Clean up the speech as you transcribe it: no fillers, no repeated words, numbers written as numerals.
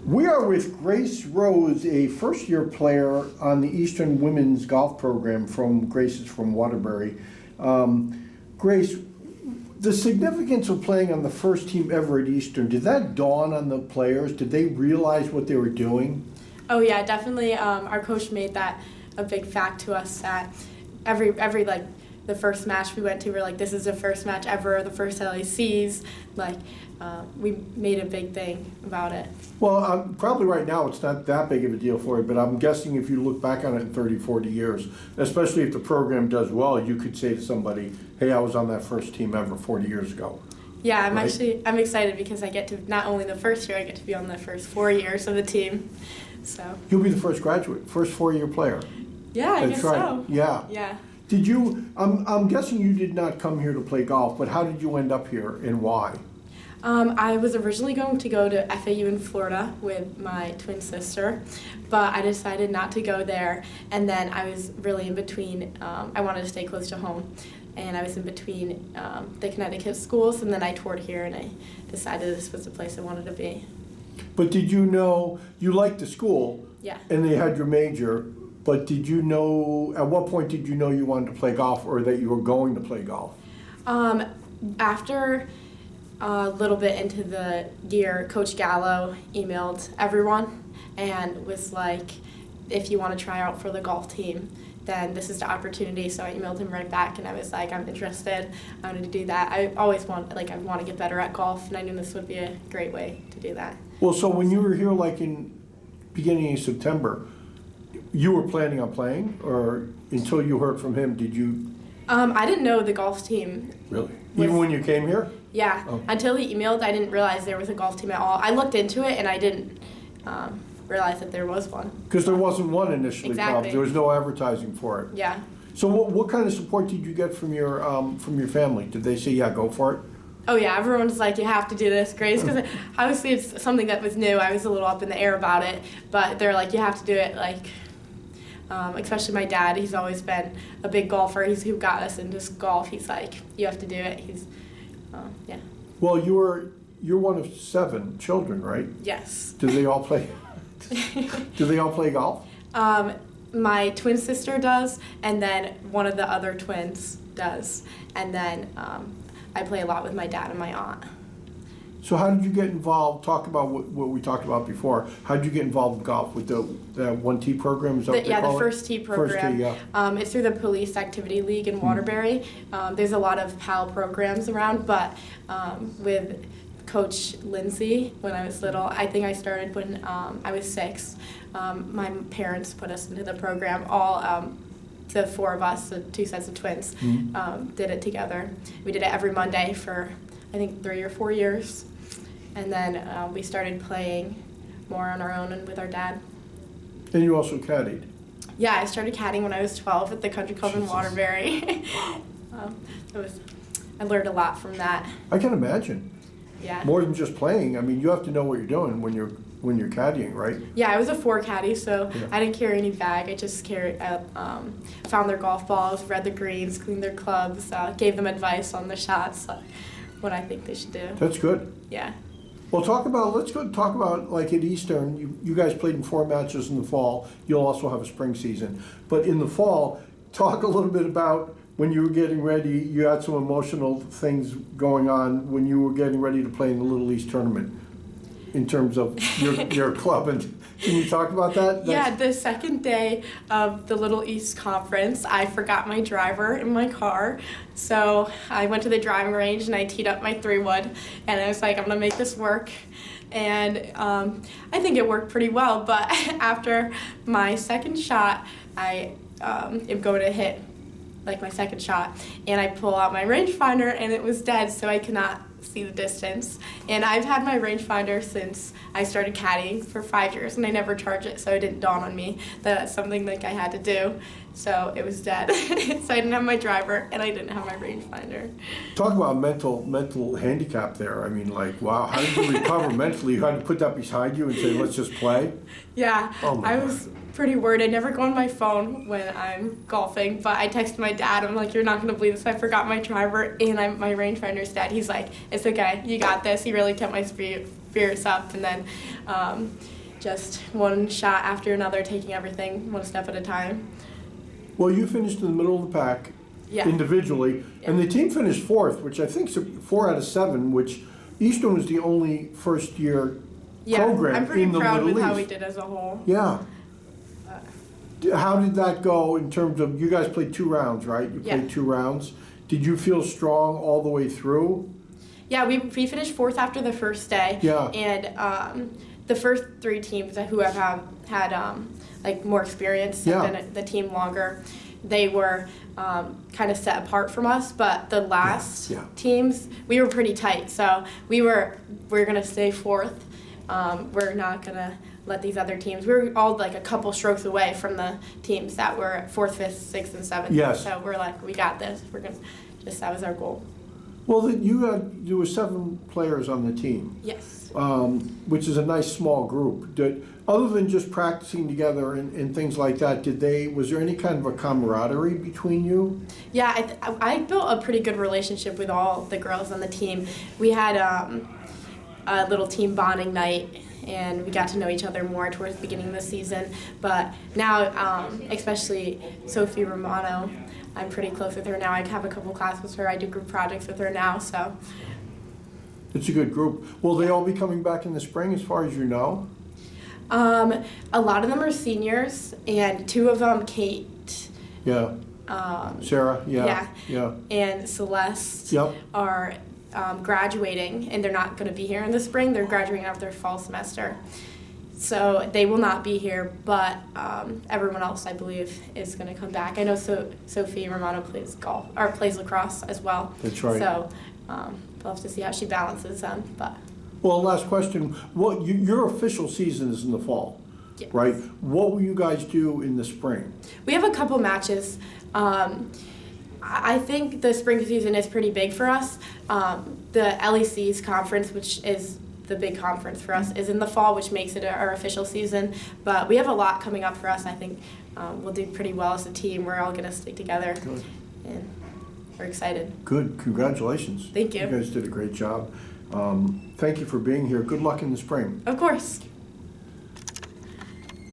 We are with Grace Rose, a first-year player on the Eastern Women's Golf Program from Grace is from Waterbury. Grace, the significance of playing on the first team ever at Eastern, did that dawn on the players? Did they realize what they were doing? Oh yeah, definitely. Our coach made that a big fact to us that every like the first match we went to, we're like, this is the first match ever, the first LACs. Like, we made a big thing about it. Well, probably right now it's not that big of a deal for you, but I'm guessing if you look back on it in 30, 40 years, especially if the program does well, you could say to somebody, hey, I was on that first team ever 40 years ago. Yeah, I'm right? I'm excited because I get to, not only the first year, I get to be on the first 4 years of the team. So You'll be the first graduate, first four-year player. yeah, I guess right. so. Yeah. Yeah. Did you, I'm guessing you did not come here to play golf, but how did you end up here and why? I was originally going to go to FAU in Florida with my twin sister, but I decided not to go there. And then I was really in between, I wanted to stay close to home. And I was in between the Connecticut schools, and then I toured here, and I decided this was the place I wanted to be. But did you know, you liked the school, Yeah. and they had your major, but did you know, at what point did you know you wanted to play golf or that you were going to play golf? After a little bit into the year, Coach Gallo emailed everyone and was like, if you want to try out for the golf team, then this is the opportunity. So I emailed him right back, and I was like, I'm interested. I wanted to do that. I always want to get better at golf, and I knew this would be a great way to do that. Well, so when you were here like in beginning of September, you were planning on playing, or until you heard from him, did you? I didn't know the golf team. Really? Even when you came here? Yeah. Oh. Until he emailed, I didn't realize there was a golf team at all. I looked into it, and I didn't realize that there was one. Because there wasn't one initially, Exactly. probably. There was no advertising for it. Yeah. So what kind of support did you get from your family? Did they say, yeah, go for it? Oh yeah, everyone's like, you have to do this, Grace, because obviously it's something that was new. I was a little up in the air about it, but they're like, you have to do it. Like, especially my dad, he's always been a big golfer. He's who got us into golf. He's like, you have to do it. He's, yeah. Well, you're one of 7 children, right? Yes. Do they all play? Do they all play golf? My twin sister does, and then one of the other twins does, and then I play a lot with my dad and my aunt. So how did you get involved? Talk about what we talked about before. How did you get involved with golf? With the 1T program? Is that what they call the it? First Tee program. First Tee, yeah. It's through the Police Activity League in Waterbury. There's a lot of PAL programs around, but with Coach Lindsay, when I was little, I think I started when I was 6. My parents put us into the program. All the 4 of us, the 2 sets of twins, did it together. We did it every Monday for, I think, 3 or 4 years. And then we started playing more on our own and with our dad. And you also caddied. Yeah, I started caddying when I was 12 at the country club in Waterbury. I learned a lot from that. I can imagine. Yeah. More than just playing. I mean, you have to know what you're doing when you're caddying, right? Yeah, I was a 4 caddy, so Yeah. I didn't carry any bag. I just found their golf balls, read the greens, cleaned their clubs, gave them advice on the shots, what I think they should do. That's good. Yeah. Well, let's go talk about, like at Eastern, you guys played in 4 matches in the fall. You'll also have a spring season. But in the fall, talk a little bit about when you were getting ready. You had some emotional things going on when you were getting ready to play in the Little East tournament in terms of your club. And can you talk about that? Yeah, the second day of the Little East Conference, I forgot my driver in my car. So I went to the driving range and I teed up my 3-wood, and I was like, I'm gonna make this work. And I think it worked pretty well, but after my second shot, I am going to hit like my second shot, and I pull out my rangefinder and it was dead, so I could not see the distance. And I've had my rangefinder since I started caddying for 5 years, and I never charge it, so it didn't dawn on me that that's something like I had to do. So it was dead. So I didn't have my driver and I didn't have my rangefinder. Talk about mental handicap there. I mean, like, wow, how did you recover mentally? You had to put that beside you and say, let's just play? Yeah, Oh my I God. was pretty worried. I never go on my phone when I'm golfing, but I texted my dad. I'm like, you're not going to believe this. I forgot my driver and my rangefinder's dead. He's like, it's okay. You got this. He really kept my spirits up. And then just one shot after another, taking everything one step at a time. Well, you finished in the middle of the pack Yeah. individually, and the team finished fourth, which I think is 4 out of 7, which Eastern was the only first-year Yeah, program I'm pretty in the proud Little with how we East. did as a whole. Yeah. How did that go in terms of, you guys played 2 rounds, right? You played Yeah. 2 rounds. Did you feel strong all the way through? Yeah, we finished fourth after the first day. Yeah. And the first 3 teams who have had like more experience Yeah. and been the team longer, they were kind of set apart from us. But the last Yeah. teams, we were pretty tight. So we're gonna stay fourth. We're not gonna let these other teams. We were all like a couple strokes away from the teams that were 4th, 5th, 6th, and 7th. Yes. So we're like, we got this. We're gonna that was our goal. Well, there were 7 players on the team, Yes. which is a nice small group. Other than just practicing together and things like that, was there any kind of a camaraderie between you? Yeah, I built a pretty good relationship with all the girls on the team. We had a little team bonding night, and we got to know each other more towards the beginning of the season. But now, especially Sophie Romano, I'm pretty close with her now. I have a couple classes with her. I do group projects with her now, so. It's a good group. Will they all be coming back in the spring, as far as you know? A lot of them are seniors, and 2 of them, Kate. Yeah. Sarah, Yeah. yeah. And Celeste Yep. are graduating, and they're not going to be here in the spring. They're graduating after their fall semester. So they will not be here, but everyone else, I believe, is going to come back. I know Sophie Romano plays golf or plays lacrosse as well. That's right. So we'll have to see how she balances them. But Well, last question. Your official season is in the fall, yes. right? What will you guys do in the spring? We have a couple matches. I think the spring season is pretty big for us. The LEC's conference, which is the big conference for us, is in the fall, which makes it our official season. But we have a lot coming up for us. I think we'll do pretty well as a team. We're all going to stick together. Good. And we're excited. Good. Congratulations. Thank you. You guys did a great job. Thank you for being here. Good luck in the spring. Of course.